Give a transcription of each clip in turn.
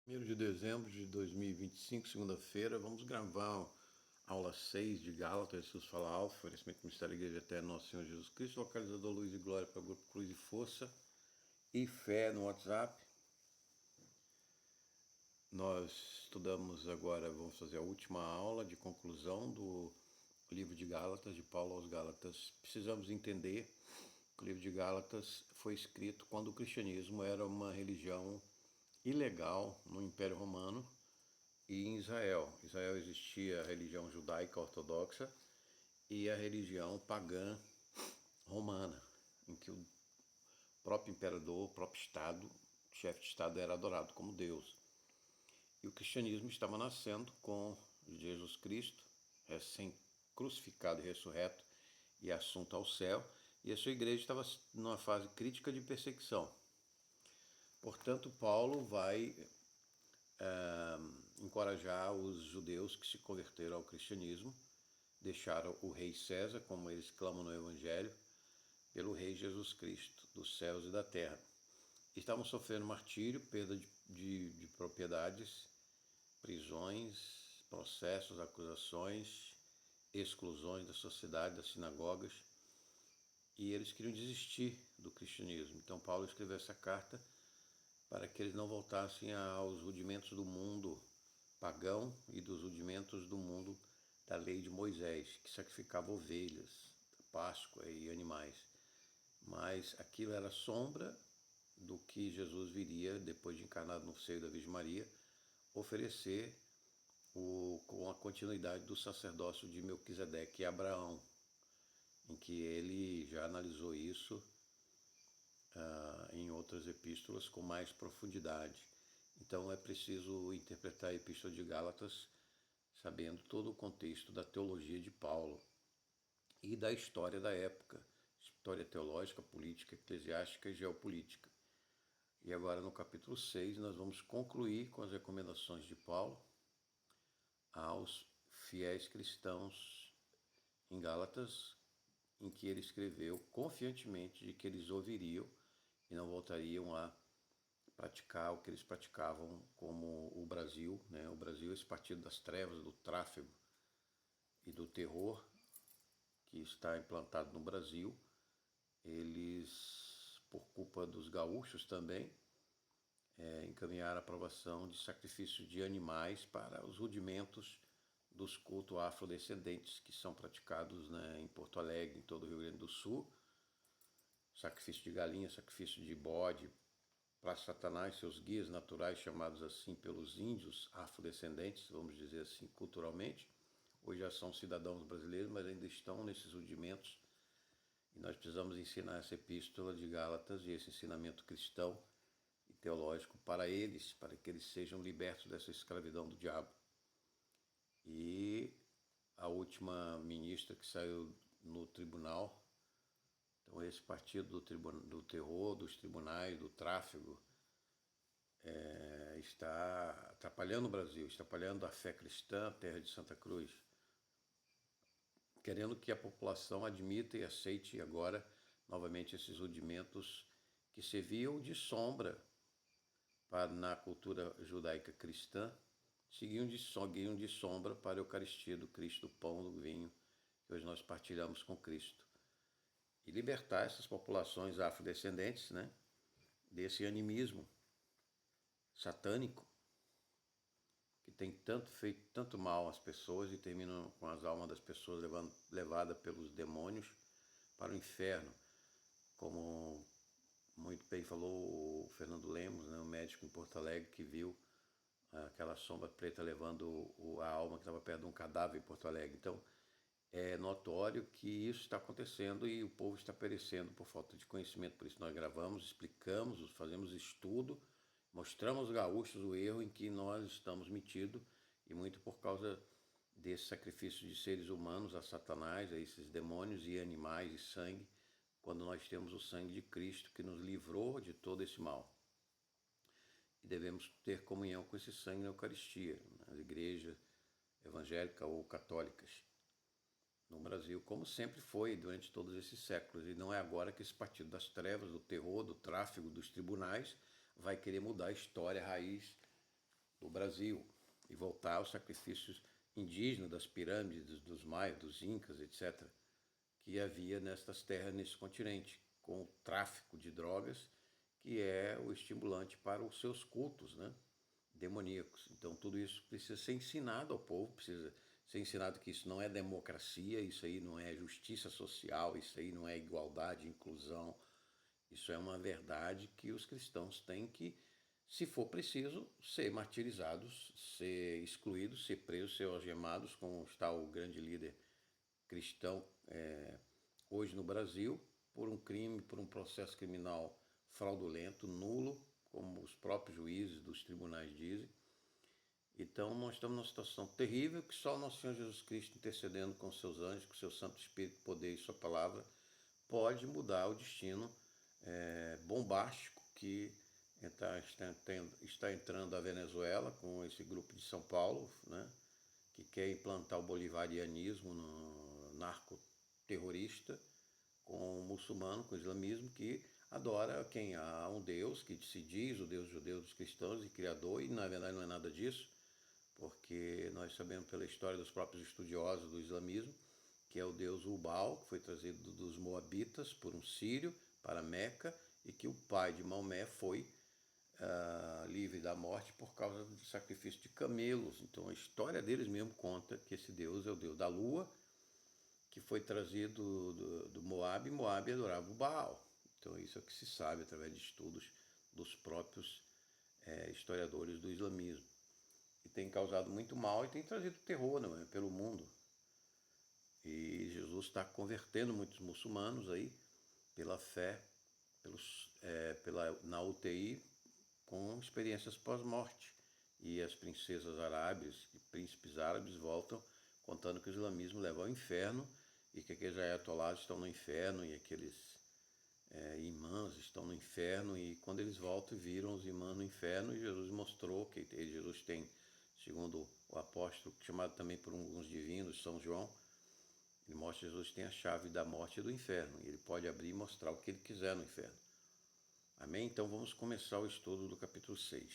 1º de dezembro de 2025, segunda-feira, vamos gravar a aula 6 de Gálatas, Jesus fala Alfa, oferecimento do Ministério da Igreja Eterna Nosso Senhor Jesus Cristo, localizador Luz e Glória para o Grupo Cruz e Força e Fé no WhatsApp. Nós estudamos agora, vamos fazer a última aula de conclusão do livro de Gálatas, de Paulo aos Gálatas. Precisamos entender que o livro de Gálatas foi escrito quando o cristianismo era uma religião ilegal no Império Romano e em Israel. Em Israel existia a religião judaica ortodoxa e a religião pagã romana, em que o próprio imperador, o próprio Estado, o chefe de Estado era adorado como Deus. E o cristianismo estava nascendo com Jesus Cristo, recém-crucificado e ressurreto e assunto ao céu, e a sua igreja estava numa fase crítica de perseguição. Portanto, Paulo vai encorajar os judeus que se converteram ao cristianismo, deixaram o rei César, como eles clamam no Evangelho, pelo rei Jesus Cristo, dos céus e da terra. Estavam sofrendo martírio, perda de propriedades, prisões, processos, acusações, exclusões da sociedade, das sinagogas, e eles queriam desistir do cristianismo. Então Paulo escreveu essa carta para que eles não voltassem aos rudimentos do mundo pagão e dos rudimentos do mundo da lei de Moisés, que sacrificava ovelhas, Páscoa e animais. Mas aquilo era sombra do que Jesus viria, depois de encarnado no seio da Virgem Maria, oferecer com a continuidade do sacerdócio de Melquisedeque e Abraão, em que ele já analisou isso em outras epístolas com mais profundidade. Então é preciso interpretar a Epístola de Gálatas sabendo todo o contexto da teologia de Paulo e da história da época, história teológica, política, eclesiástica e geopolítica. E agora no capítulo 6 nós vamos concluir com as recomendações de Paulo aos fiéis cristãos em Gálatas, em que ele escreveu confiantemente de que eles ouviriam e não voltariam a praticar o que eles praticavam, como o Brasil, né? O Brasil, esse partido das trevas, do tráfego e do terror que está implantado no Brasil, eles, por culpa dos gaúchos também, encaminharam a aprovação de sacrifício de animais para os rudimentos dos cultos afrodescendentes que são praticados, né, em Porto Alegre, em todo o Rio Grande do Sul. Sacrifício de galinha, sacrifício de bode, para Satanás, seus guias naturais, chamados assim pelos índios afrodescendentes, vamos dizer assim, culturalmente. Hoje já são cidadãos brasileiros, mas ainda estão nesses rudimentos. E nós precisamos ensinar essa epístola de Gálatas e esse ensinamento cristão e teológico para eles, para que eles sejam libertos dessa escravidão do diabo. E a última ministra que saiu no tribunal, então esse partido do terror, dos tribunais, do tráfego, está atrapalhando o Brasil, está atrapalhando a fé cristã, a terra de Santa Cruz, querendo que a população admita e aceite agora novamente esses rudimentos que serviam de sombra na cultura judaica cristã, seguiam de sombra para a Eucaristia do Cristo, do pão, do vinho, que hoje nós partilhamos com Cristo. E libertar essas populações afrodescendentes, né, desse animismo satânico que tem feito tanto mal às pessoas e termina com as almas das pessoas levadas pelos demônios para o inferno, como muito bem falou o Fernando Lemos, né, o médico em Porto Alegre, que viu aquela sombra preta levando a alma que estava perto de um cadáver em Porto Alegre. Então é notório que isso está acontecendo e o povo está perecendo por falta de conhecimento. Por isso nós gravamos, explicamos, fazemos estudo, mostramos aos gaúchos o erro em que nós estamos metidos, e muito por causa desse sacrifício de seres humanos a Satanás, a esses demônios e animais e sangue, quando nós temos o sangue de Cristo que nos livrou de todo esse mal. E devemos ter comunhão com esse sangue na Eucaristia, nas igrejas evangélicas ou católicas no Brasil, como sempre foi durante todos esses séculos. E não é agora que esse partido das trevas, do terror, do tráfico, dos tribunais vai querer mudar a história, a raiz do Brasil e voltar aos sacrifícios indígenas das pirâmides, dos maias, dos incas, etc., que havia nestas terras, nesse continente, com o tráfico de drogas, que é o estimulante para os seus cultos, né, demoníacos. Então tudo isso precisa ser ensinado ao povo, precisa ser ensinado que isso não é democracia, isso aí não é justiça social, isso aí não é igualdade, inclusão. Isso é uma verdade que os cristãos têm que, se for preciso, ser martirizados, ser excluídos, ser presos, ser algemados, como está o grande líder cristão hoje no Brasil, por um crime, por um processo criminal fraudulento, nulo, como os próprios juízes dos tribunais dizem. Então nós estamos numa situação terrível que só o nosso Senhor Jesus Cristo, intercedendo com seus anjos, com seu Santo Espírito, poder e sua palavra, pode mudar o destino bombástico que está entrando a Venezuela com esse grupo de São Paulo, né, que quer implantar o bolivarianismo no narcoterrorista com o muçulmano, com o islamismo, que adora quem há um Deus que se diz o Deus judeu dos cristãos e criador, e na verdade não é nada disso, porque nós sabemos pela história dos próprios estudiosos do islamismo que é o deus Ubal, que foi trazido dos moabitas por um sírio para Meca, e que o pai de Maomé foi livre da morte por causa do sacrifício de camelos. Então a história deles mesmo conta que esse deus é o deus da lua, que foi trazido do Moab, e Moab adorava o Baal. Então isso é o que se sabe através de estudos dos próprios historiadores do islamismo. E tem causado muito mal e tem trazido terror, não é, pelo mundo. E Jesus está convertendo muitos muçulmanos aí pela fé, na UTI, com experiências pós-morte. E as princesas arábias e príncipes árabes voltam contando que o islamismo leva ao inferno e que aqueles ayatollahs estão no inferno e aqueles imãs estão no inferno, e quando eles voltam viram os imãs no inferno, e Jesus mostrou que Jesus tem, segundo o apóstolo, chamado também por alguns divinos, São João, ele mostra que Jesus tem a chave da morte e do inferno, e ele pode abrir e mostrar o que ele quiser no inferno. Amém? Então vamos começar o estudo do capítulo 6.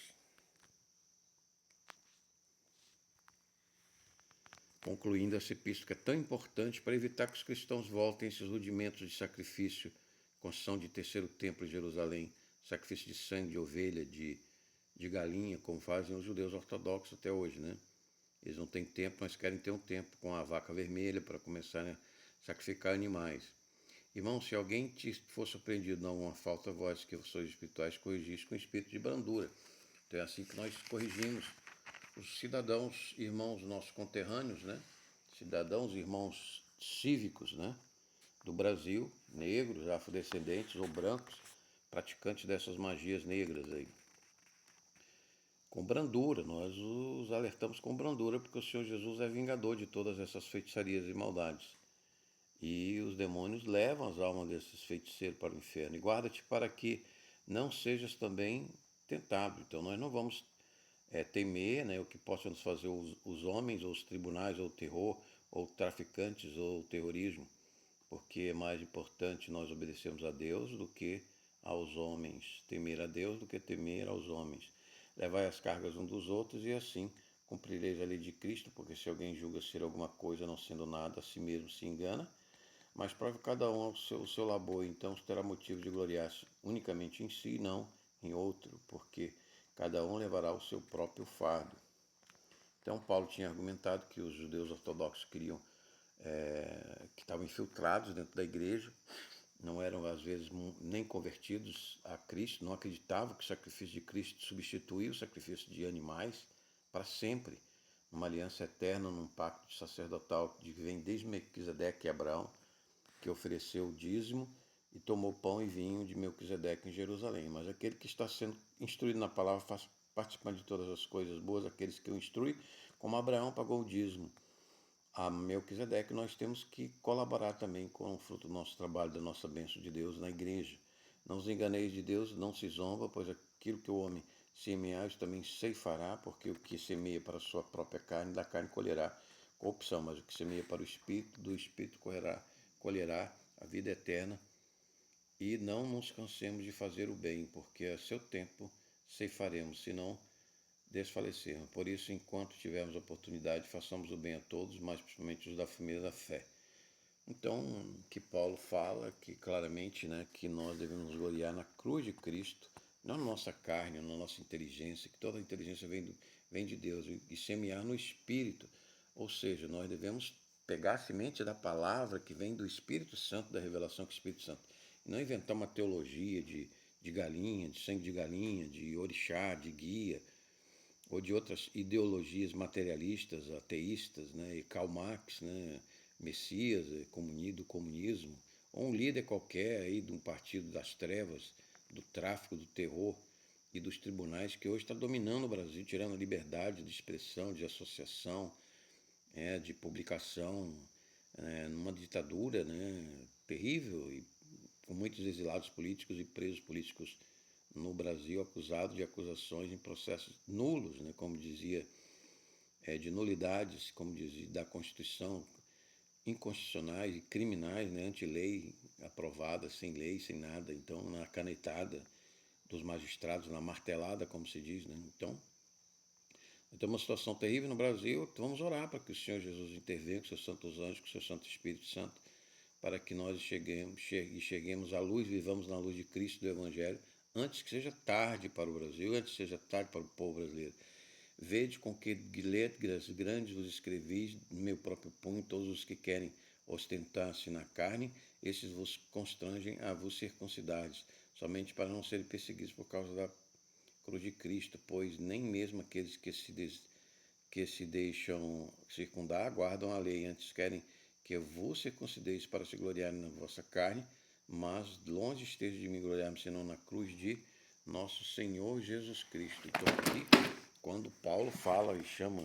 Concluindo essa epístola que é tão importante para evitar que os cristãos voltem a esses rudimentos de sacrifício, construção de terceiro templo em Jerusalém, sacrifício de sangue de ovelha, de galinha, como fazem os judeus ortodoxos até hoje, né? Eles não têm tempo, mas querem ter um tempo com a vaca vermelha para começar a sacrificar animais. Irmão, se alguém te for surpreendido em alguma falta, vós que sois espirituais, corrigis com espírito de brandura. Então é assim que nós corrigimos os cidadãos, irmãos nossos conterrâneos, né? Cidadãos, irmãos cívicos, né? Do Brasil, negros, afrodescendentes ou brancos, praticantes dessas magias negras aí. Com brandura, nós os alertamos com brandura, porque o Senhor Jesus é vingador de todas essas feitiçarias e maldades. E os demônios levam as almas desses feiticeiros para o inferno. E guarda-te para que não sejas também tentado. Então nós não vamos temer, né, o que possam nos fazer os homens, ou os tribunais, ou o terror, ou traficantes, ou o terrorismo, porque é mais importante nós obedecermos a Deus do que aos homens, temer a Deus do que temer aos homens. Levai as cargas uns dos outros e assim cumprireis a lei de Cristo, porque se alguém julga ser alguma coisa não sendo nada, a si mesmo se engana, mas prove cada um o seu labor, então terá motivo de gloriar-se unicamente em si e não em outro, porque cada um levará o seu próprio fardo. Então Paulo tinha argumentado que os judeus ortodoxos queriam, que estavam infiltrados dentro da igreja, não eram às vezes nem convertidos a Cristo, não acreditavam que o sacrifício de Cristo substituía o sacrifício de animais para sempre, numa aliança eterna, num pacto sacerdotal que vem desde Melquisedeque e Abraão, que ofereceu o dízimo e tomou pão e vinho de Melquisedeque em Jerusalém. Mas aquele que está sendo instruído na palavra faz participante de todas as coisas boas, aqueles que o instruem, como Abraão pagou o dízimo a Melquisedeque, nós temos que colaborar também com o fruto do nosso trabalho, da nossa bênção de Deus na igreja. Não os enganeis de Deus, não se zomba, pois aquilo que o homem semear, isso também ceifará, porque o que semeia para a sua própria carne, da carne colherá corrupção, mas o que semeia para o Espírito, do Espírito colherá a vida eterna. E não nos cansemos de fazer o bem, porque a seu tempo ceifaremos, senão desfalecermos. Por isso, enquanto tivermos oportunidade, façamos o bem a todos, mas principalmente os da família da fé. Então, que Paulo fala que claramente, né, que nós devemos nos gloriar na cruz de Cristo, não na nossa carne, na nossa inteligência, que toda a inteligência vem de Deus, e semear no Espírito. Ou seja, nós devemos pegar a semente da palavra que vem do Espírito Santo, da revelação que o Espírito Santo. E não inventar uma teologia de galinha, de sangue de galinha, de orixá, de guia, ou de outras ideologias materialistas, ateístas, né, e Karl Marx, né, Messias, do comunismo, ou um líder qualquer aí de um partido das trevas, do tráfico, do terror e dos tribunais que hoje está dominando o Brasil, tirando a liberdade de expressão, de associação, de publicação, numa ditadura, né, terrível, e com muitos exilados políticos e presos políticos no Brasil, acusados de acusações em processos nulos, né, como dizia, de nulidades, como dizia, da Constituição, inconstitucionais e criminais, né, anti-lei, aprovada, sem lei, sem nada. Então, na canetada dos magistrados, na martelada, como se diz, né? Então, uma situação terrível no Brasil. Então vamos orar para que o Senhor Jesus intervenha com seus santos anjos, com seu Santo Espírito Santo, para que nós cheguemos à luz, vivamos na luz de Cristo, do Evangelho, antes que seja tarde para o Brasil, antes que seja tarde para o povo brasileiro. Vede com que letras grandes vos escrevis no meu próprio punho, todos os que querem ostentar-se na carne, esses vos constrangem a vos circuncidares, somente para não serem perseguidos por causa da cruz de Cristo, pois nem mesmo aqueles que se deixam circundar guardam a lei, antes querem que eu vos circuncideis para se gloriarem na vossa carne, mas longe esteja de me gloriar, senão na cruz de nosso Senhor Jesus Cristo. Então aqui, quando Paulo fala e chama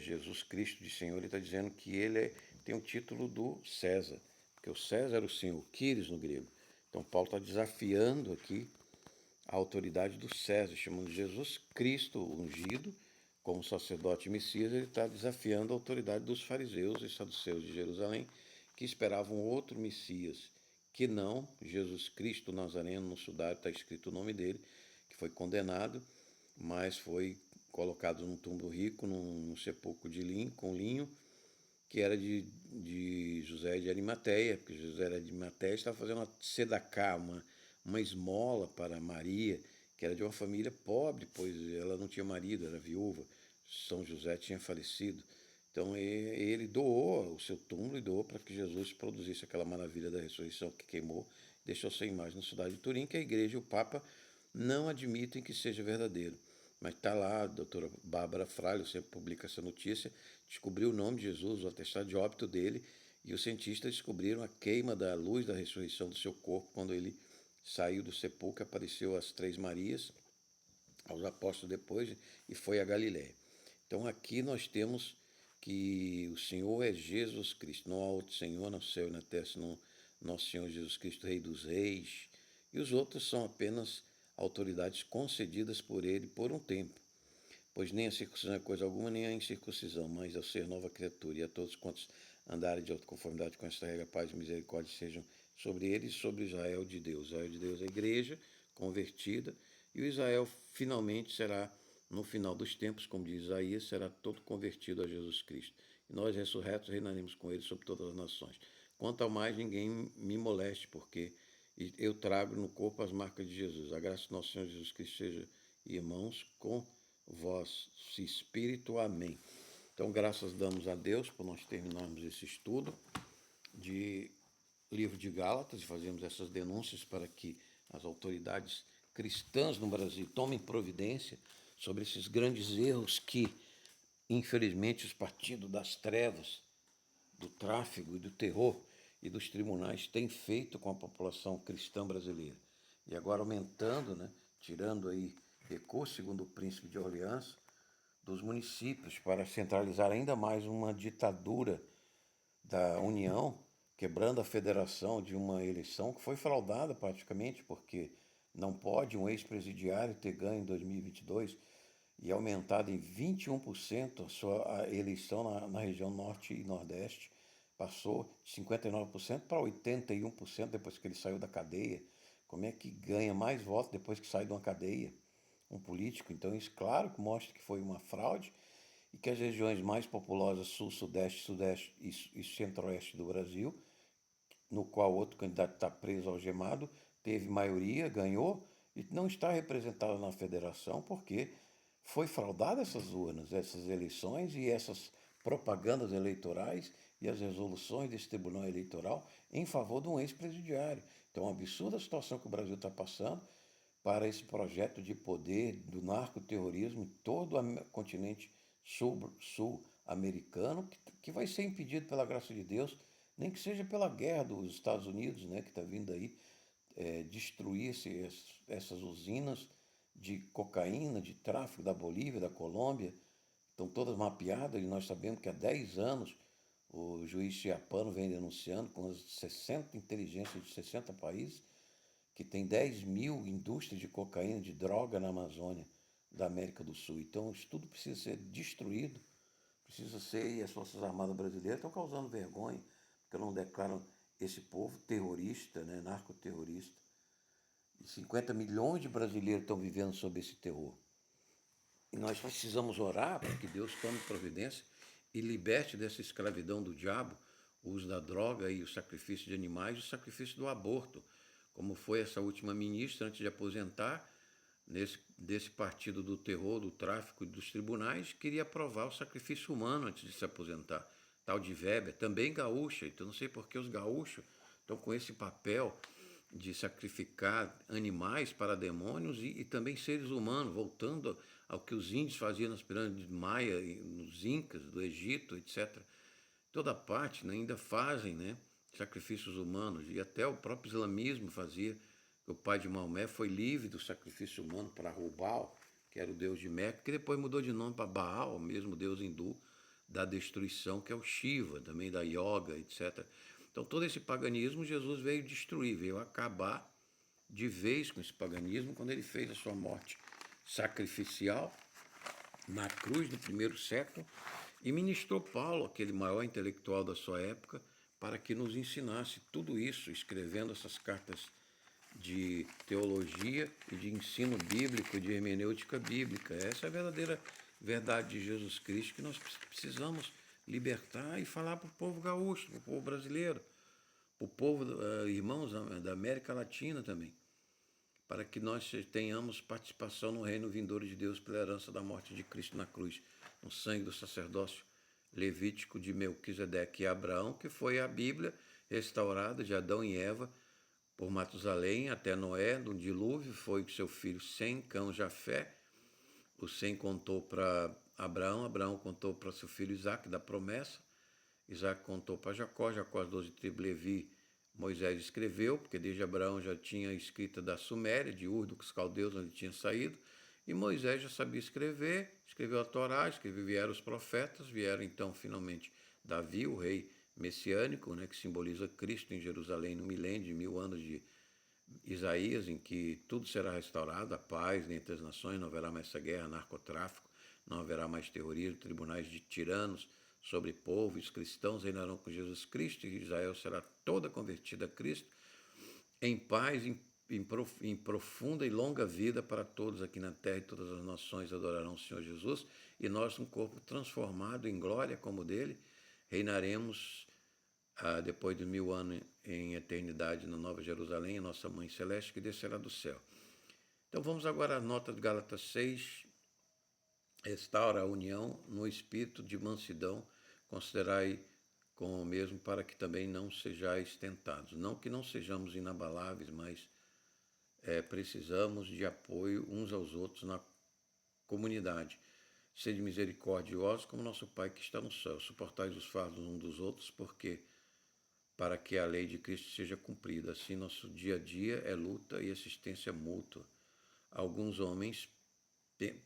Jesus Cristo de Senhor, ele está dizendo que ele tem o título do César, porque o César era o Senhor, Quírios no grego. Então Paulo está desafiando aqui a autoridade do César, chamando Jesus Cristo ungido como sacerdote e Messias. Ele está desafiando a autoridade dos fariseus e saduceus de Jerusalém, que esperavam outro Messias, que não Jesus Cristo Nazareno. No sudário está escrito o nome dele, que foi condenado, mas foi colocado num túmulo rico, num sepulcro de linho, com linho, que era de José de Arimateia, porque José de Arimateia estava fazendo uma tzedaká, uma esmola para Maria, que era de uma família pobre, pois ela não tinha marido, era viúva. São José tinha falecido. Então ele doou o seu túmulo e doou para que Jesus produzisse aquela maravilha da ressurreição que queimou, deixou sua imagem na cidade de Turim, que a igreja e o Papa não admitem que seja verdadeiro. Mas está lá, a doutora Bárbara Fralho sempre publica essa notícia, descobriu o nome de Jesus, o atestado de óbito dele, e os cientistas descobriram a queima da luz da ressurreição do seu corpo quando ele saiu do sepulcro, apareceu às 3 Marias, aos apóstolos depois, e foi a Galiléia. Então aqui nós temos que o Senhor é Jesus Cristo, não há outro Senhor no céu e na terra, senão nosso Senhor Jesus Cristo, Rei dos Reis, e os outros são apenas autoridades concedidas por ele por um tempo. Pois nem a circuncisão é coisa alguma, nem a incircuncisão, mas ao ser nova criatura, e a todos quantos andarem de conformidade com esta regra, paz e misericórdia sejam sobre eles e sobre Israel de Deus. Israel de Deus é a igreja convertida, e o Israel finalmente será, no final dos tempos, como diz Isaías, será todo convertido a Jesus Cristo. E nós, ressurretos, reinaremos com ele sobre todas as nações. Quanto ao mais, ninguém me moleste, porque eu trago no corpo as marcas de Jesus. A graça do nosso Senhor Jesus Cristo seja, irmãos, com vosso espírito. Amém. Então, graças damos a Deus por nós terminarmos esse estudo de livro de Gálatas e fazemos essas denúncias para que as autoridades cristãs no Brasil tomem providência sobre esses grandes erros que, infelizmente, os partidos das trevas, do tráfico e do terror e dos tribunais têm feito com a população cristã brasileira. E agora aumentando, né, tirando aí recursos, segundo o príncipe de Orleans, dos municípios para centralizar ainda mais uma ditadura da União, quebrando a federação de uma eleição que foi fraudada praticamente, porque não pode um ex-presidiário ter ganho em 2022 e aumentado em 21% a eleição na região norte e nordeste. Passou de 59% para 81% depois que ele saiu da cadeia. Como é que ganha mais votos depois que sai de uma cadeia? um político. Então isso, claro, que mostra que foi uma fraude e que as regiões mais populosas, sul, sudeste, sudeste e centro-oeste do Brasil, no qual outro candidato está preso, algemado, teve maioria, ganhou e não está representado na federação porque foi fraudada essas urnas, essas eleições e essas propagandas eleitorais e as resoluções desse Tribunal Eleitoral em favor de um ex-presidiário. Então, é uma absurda a situação que o Brasil está passando para esse projeto de poder do narcoterrorismo em todo o continente sul-americano, que vai ser impedido pela graça de Deus, nem que seja pela guerra dos Estados Unidos, né, que está vindo aí destruir essas usinas de cocaína, de tráfico da Bolívia, da Colômbia, estão todas mapeadas e nós sabemos que há 10 anos o juiz Chiapano vem denunciando com as 60 inteligências de 60 países que tem 10 mil indústrias de cocaína, de droga na Amazônia da América do Sul. Então isso tudo precisa ser destruído, precisa ser, e as Forças Armadas brasileiras estão causando vergonha, porque não declaram esse povo terrorista, né, narcoterrorista. E 50 milhões de brasileiros estão vivendo sob esse terror. E nós precisamos orar para que Deus tome providência e liberte dessa escravidão do diabo o uso da droga e o sacrifício de animais e o sacrifício do aborto, como foi essa última ministra antes de aposentar, desse partido do terror, do tráfico e dos tribunais, queria aprovar o sacrifício humano antes de se aposentar. Tal de Weber, também gaúcha, então não sei por que os gaúchos estão com esse papel de sacrificar animais para demônios e também seres humanos, voltando ao que os índios faziam nas pirâmides maia, nos incas, do Egito, etc. Toda parte, né, ainda fazem, né, sacrifícios humanos, e até o próprio islamismo fazia. O pai de Maomé foi livre do sacrifício humano para Rubal, que era o deus de Meca, que depois mudou de nome para Baal, o mesmo deus hindu da destruição, que é o Shiva, também da yoga, etc. Então todo esse paganismo Jesus veio destruir, veio acabar de vez com esse paganismo quando ele fez a sua morte sacrificial na cruz no primeiro século e ministrou Paulo, aquele maior intelectual da sua época, para que nos ensinasse tudo isso, escrevendo essas cartas de teologia e de ensino bíblico e de hermenêutica bíblica. Essa é a verdadeira verdade de Jesus Cristo que nós precisamos libertar e falar para o povo gaúcho, para o povo brasileiro, para o povo, irmãos da América Latina também, para que nós tenhamos participação no reino vindouro de Deus pela herança da morte de Cristo na cruz, no sangue do sacerdócio levítico de Melquisedeque e Abraão, que foi a Bíblia restaurada de Adão e Eva por Matusalém até Noé, no dilúvio, foi seu filho Sem, Cão, Jafé. O Sem contou para Abraão, Abraão contou para seu filho Isaque, da promessa. Isaque contou para Jacó, Jacó as 12 tribos Levi, Moisés escreveu, porque desde Abraão já tinha escrita da Suméria, de Ur, dos caldeus, onde tinha saído, e Moisés já sabia escrever, escreveu a Torá, vieram os profetas, vieram então finalmente Davi, o rei messiânico, né, que simboliza Cristo em Jerusalém no milênio de 1000 anos de Isaías, em que tudo será restaurado, a paz entre as nações, não haverá mais essa guerra, narcotráfico, não haverá mais terrorismo, tribunais de tiranos sobre povo, os cristãos reinarão com Jesus Cristo e Israel será toda convertida a Cristo, em paz, em profunda e longa vida para todos aqui na terra, e todas as nações adorarão o Senhor Jesus, e nós, um corpo transformado em glória como o dele, reinaremos depois de 1000 anos em eternidade na Nova Jerusalém, a nossa Mãe Celeste, que descerá do céu. Então vamos agora à nota de Gálatas 6, restaura a união no espírito de mansidão, considerai com o mesmo para que também não sejais tentados. Não que não sejamos inabaláveis, mas precisamos de apoio uns aos outros na comunidade. Sede misericordiosos como nosso Pai que está no céu. Suportais os fardos uns dos outros, porque para que a lei de Cristo seja cumprida. Assim, nosso dia a dia é luta e assistência mútua. Alguns homens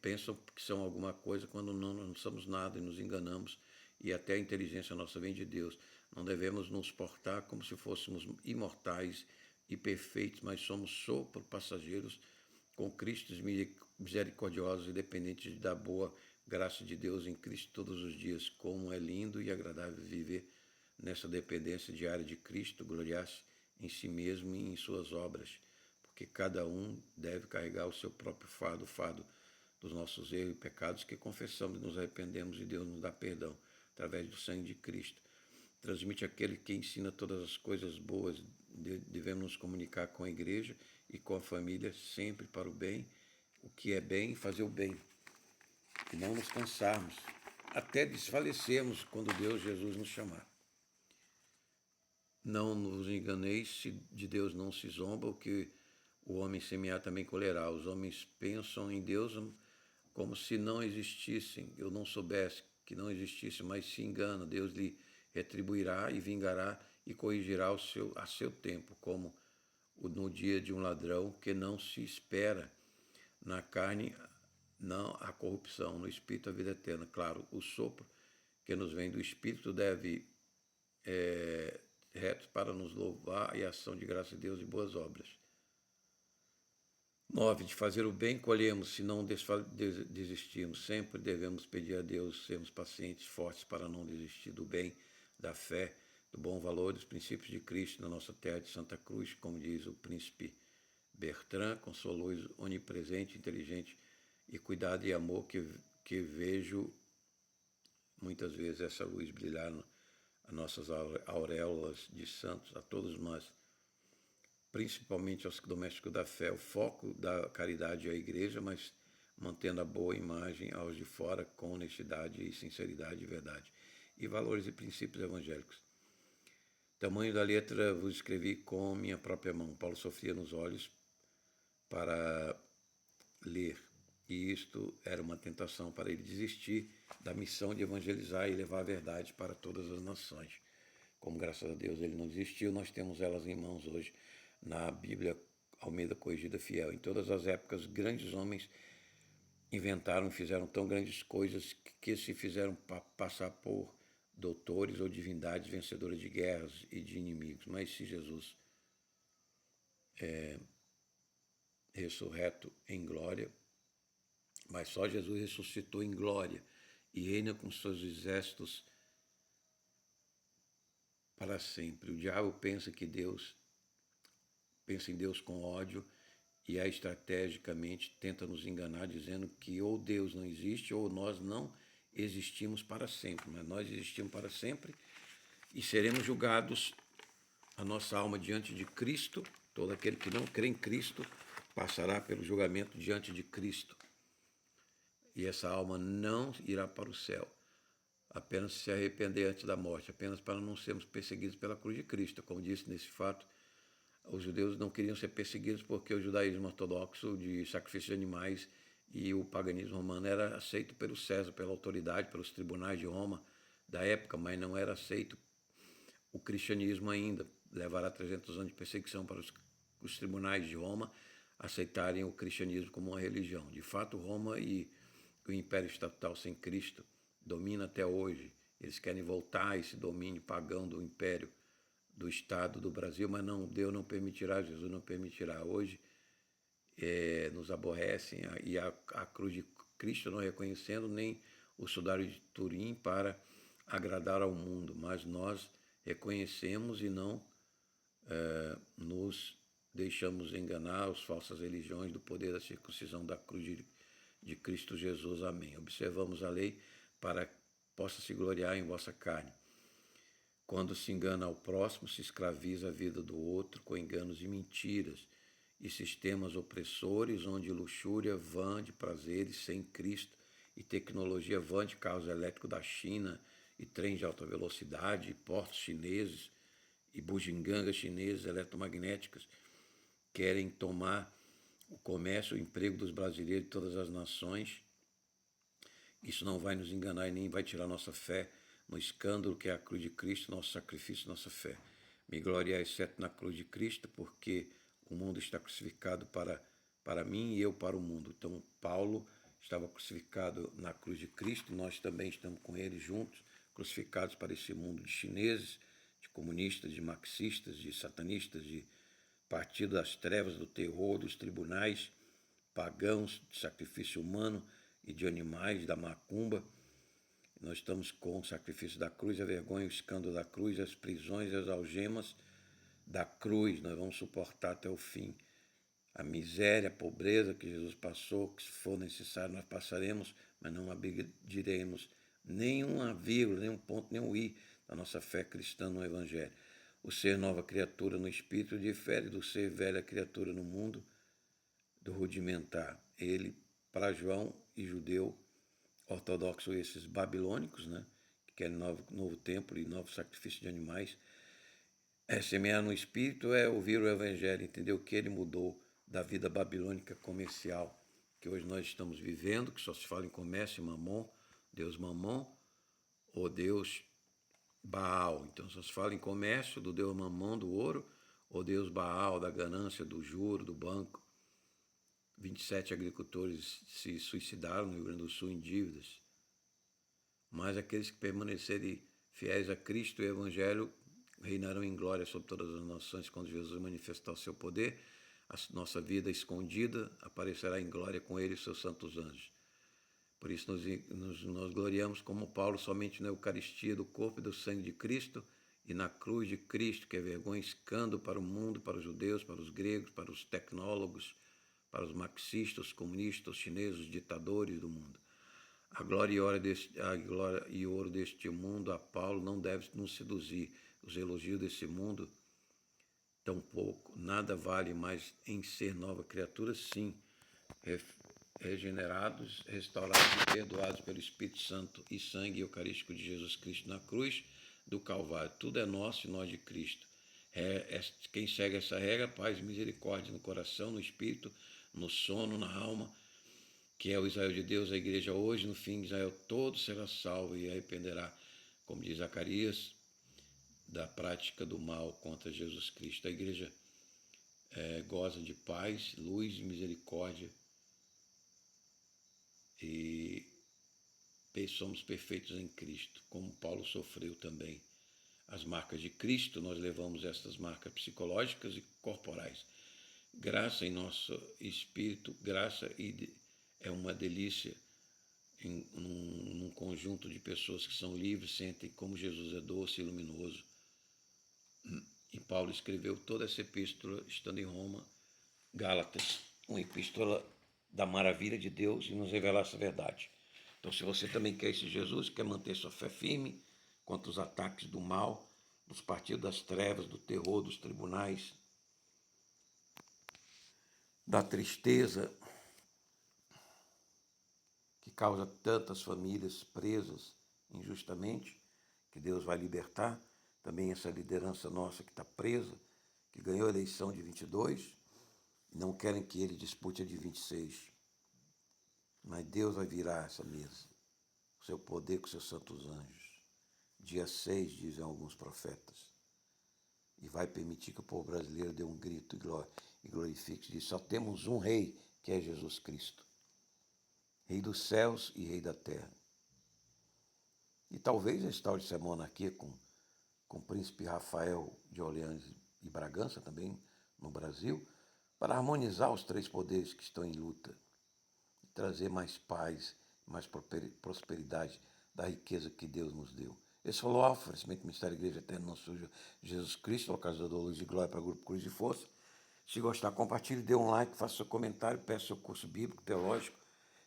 pensam que são alguma coisa quando não somos nada e nos enganamos, e até a inteligência nossa vem de Deus. Não devemos nos portar como se fôssemos imortais e perfeitos, mas somos sopro passageiros com Cristo misericordiosos e dependentes da boa graça de Deus em Cristo todos os dias. Como é lindo e agradável viver nessa dependência diária de Cristo, gloriar-se em si mesmo e em suas obras, porque cada um deve carregar o seu próprio fardo, o fardo dos nossos erros e pecados, que confessamos e nos arrependemos e Deus nos dá perdão através do sangue de Cristo. Transmite aquele que ensina todas as coisas boas. Devemos nos comunicar com a igreja e com a família sempre para o bem, o que é bem e fazer o bem. E não nos cansarmos, até desfalecermos quando Deus, Jesus, nos chamar. Não nos enganeis, se de Deus não se zomba, o que o homem semear também colherá. Os homens pensam em Deus como se não existissem, eu não soubesse que não existisse, mas se engana, Deus lhe retribuirá e vingará e corrigirá a seu tempo, como no dia de um ladrão, que não se espera na carne não a corrupção, no Espírito a vida eterna. Claro, o sopro que nos vem do Espírito deve reto para nos louvar e ação de graça de Deus e boas obras. 9. De fazer o bem colhemos, se não desistirmos. Sempre devemos pedir a Deus, sermos pacientes, fortes para não desistir do bem, da fé, do bom valor, dos princípios de Cristo na nossa terra de Santa Cruz, como diz o príncipe Bertrand, com sua luz onipresente, inteligente e cuidado e amor que vejo muitas vezes essa luz brilhar nas nossas auréolas de santos, a todos nós, principalmente aos domésticos da fé. O foco da caridade é a igreja, mas mantendo a boa imagem aos de fora com honestidade e sinceridade e verdade, e valores e princípios evangélicos. Tamanho da letra vos escrevi com minha própria mão. Paulo sofria nos olhos para ler, e isto era uma tentação para ele desistir da missão de evangelizar e levar a verdade para todas as nações. Como, graças a Deus, ele não desistiu, nós temos elas em mãos hoje na Bíblia Almeida Corrigida Fiel. Em todas as épocas, grandes homens inventaram e fizeram tão grandes coisas que se fizeram passar por doutores ou divindades vencedoras de guerras e de inimigos. Mas se Jesus ressurreto em glória, mas só Jesus ressuscitou em glória e reina com seus exércitos para sempre. O diabo pensa em Deus com ódio e estrategicamente tenta nos enganar, dizendo que ou Deus não existe ou nós não existimos para sempre. Mas nós existimos para sempre e seremos julgados, a nossa alma diante de Cristo. Todo aquele que não crê em Cristo passará pelo julgamento diante de Cristo. E essa alma não irá para o céu, apenas se arrepender antes da morte, apenas para não sermos perseguidos pela cruz de Cristo. Como disse nesse fato, os judeus não queriam ser perseguidos porque o judaísmo ortodoxo de sacrifício de animais e o paganismo romano era aceito pelo César, pela autoridade, pelos tribunais de Roma da época, mas não era aceito o cristianismo ainda. Levará 300 anos de perseguição para os tribunais de Roma aceitarem o cristianismo como uma religião. De fato, Roma e o Império Estatal sem Cristo domina até hoje. Eles querem voltar a esse domínio pagão do Império, do Estado do Brasil, mas não, Deus não permitirá, Jesus não permitirá. Hoje nos aborrecem e a cruz de Cristo não reconhecendo, nem o Sudário de Turim para agradar ao mundo, mas nós reconhecemos e não nos deixamos enganar as falsas religiões do poder da circuncisão da cruz de Cristo Jesus. Amém. Observamos a lei para que possa se gloriar em vossa carne. Quando se engana ao próximo, se escraviza a vida do outro com enganos e mentiras e sistemas opressores, onde luxúria vã de prazeres sem Cristo e tecnologia vã de carros elétricos da China e trens de alta velocidade, e portos chineses e bugigangas chinesas eletromagnéticas querem tomar o comércio, o emprego dos brasileiros de todas as nações. Isso não vai nos enganar e nem vai tirar nossa fé no escândalo que é a cruz de Cristo, nosso sacrifício, nossa fé. Me gloriar exceto na cruz de Cristo, porque o mundo está crucificado para mim e eu para o mundo. Então, Paulo estava crucificado na cruz de Cristo, nós também estamos com ele juntos, crucificados para esse mundo de chineses, de comunistas, de marxistas, de satanistas, de partido das trevas, do terror, dos tribunais pagãos, de sacrifício humano e de animais, da macumba. Nós estamos com o sacrifício da cruz, a vergonha, o escândalo da cruz, as prisões e as algemas da cruz. Nós vamos suportar até o fim a miséria, a pobreza que Jesus passou, que se for necessário nós passaremos, mas não abdiremos nenhuma vírgula, nenhum ponto, nenhum i da nossa fé cristã no Evangelho. O ser nova criatura no Espírito difere do ser velha criatura no mundo, do rudimentar. Ele, para João e judeu ortodoxo, esses babilônicos, né, que querem novo templo e novo sacrifício de animais, semear no Espírito é ouvir o Evangelho, entender o que ele mudou da vida babilônica comercial que hoje nós estamos vivendo, que só se fala em comércio e mamon, Deus mamon, ou Deus Baal. Então só se fala em comércio do Deus mamon, do ouro, ou Deus Baal, da ganância, do juro, do banco. 27 agricultores se suicidaram no Rio Grande do Sul em dívidas. Mas aqueles que permanecerem fiéis a Cristo e ao Evangelho reinarão em glória sobre todas as nações quando Jesus manifestar o seu poder. A nossa vida escondida aparecerá em glória com ele e seus santos anjos. Por isso nós gloriamos como Paulo somente na Eucaristia do corpo e do sangue de Cristo e na cruz de Cristo, que é vergonha e escândalo para o mundo, para os judeus, para os gregos, para os tecnólogos, para os marxistas, os comunistas, os chineses, os ditadores do mundo. A glória e ouro deste mundo a Paulo não deve nos seduzir. Os elogios desse mundo, tampouco, nada vale mais em ser nova criatura, sim, regenerados, restaurados e perdoados pelo Espírito Santo e sangue eucarístico de Jesus Cristo na cruz do Calvário. Tudo é nosso e nós de Cristo. Quem segue essa regra, paz e misericórdia no coração, no espírito, no sono, na alma, que é o Israel de Deus, a igreja hoje, no fim, Israel todo será salvo e arrependerá, como diz Zacarias, da prática do mal contra Jesus Cristo. A igreja goza de paz, luz e misericórdia e somos perfeitos em Cristo, como Paulo sofreu também. As marcas de Cristo, nós levamos essas marcas psicológicas e corporais. Graça em nosso espírito, graça é uma delícia num conjunto de pessoas que são livres, sentem como Jesus é doce e luminoso. E Paulo escreveu toda essa epístola estando em Roma, Gálatas, uma epístola da maravilha de Deus e nos revelar essa verdade. Então, se você também quer esse Jesus, quer manter sua fé firme contra os ataques do mal, dos partidos das trevas, do terror, dos tribunais, da tristeza que causa tantas famílias presas injustamente, que Deus vai libertar, também essa liderança nossa que está presa, que ganhou a eleição de 22, e não querem que ele dispute a de 26. Mas Deus vai virar essa mesa, o seu poder com seus santos anjos. Dia 6, dizem alguns profetas. E vai permitir que o povo brasileiro dê um grito e glorifique. Diz, só temos um rei, que é Jesus Cristo. Rei dos céus e rei da terra. E talvez restaure essa monarquia com o príncipe Rafael de Orleans e Bragança, também no Brasil, para harmonizar os três poderes que estão em luta e trazer mais paz, mais prosperidade da riqueza que Deus nos deu. Esse foi o oferecimento do Ministério da Igreja Eterna Nosso Jesus Cristo, localizador Luz de Glória para o Grupo Cruz de Força. Se gostar, compartilhe, dê um like, faça seu comentário, peça seu curso bíblico, teológico,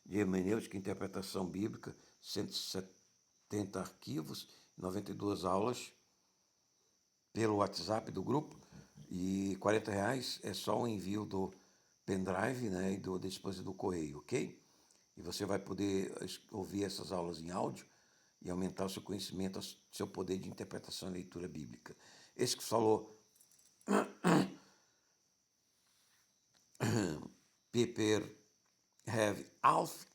de hermenêutica e interpretação bíblica, 170 arquivos, 92 aulas pelo WhatsApp do grupo, e R$40 é só o envio do pendrive, né, e da disposição do correio, ok? E você vai poder ouvir essas aulas em áudio e aumentar o seu conhecimento, o seu poder de interpretação e leitura bíblica. Esse que falou Piper Have Alf.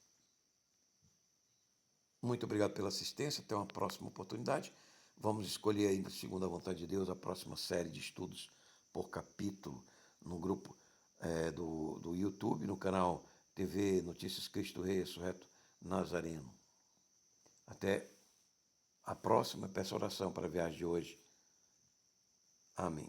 Muito obrigado pela assistência. Até uma próxima oportunidade. Vamos escolher aí, segundo a vontade de Deus, a próxima série de estudos por capítulo no grupo do YouTube, no canal TV Notícias Cristo Rei Ressurreto Nazareno. Até a próxima. Peço oração para a viagem de hoje. Amém.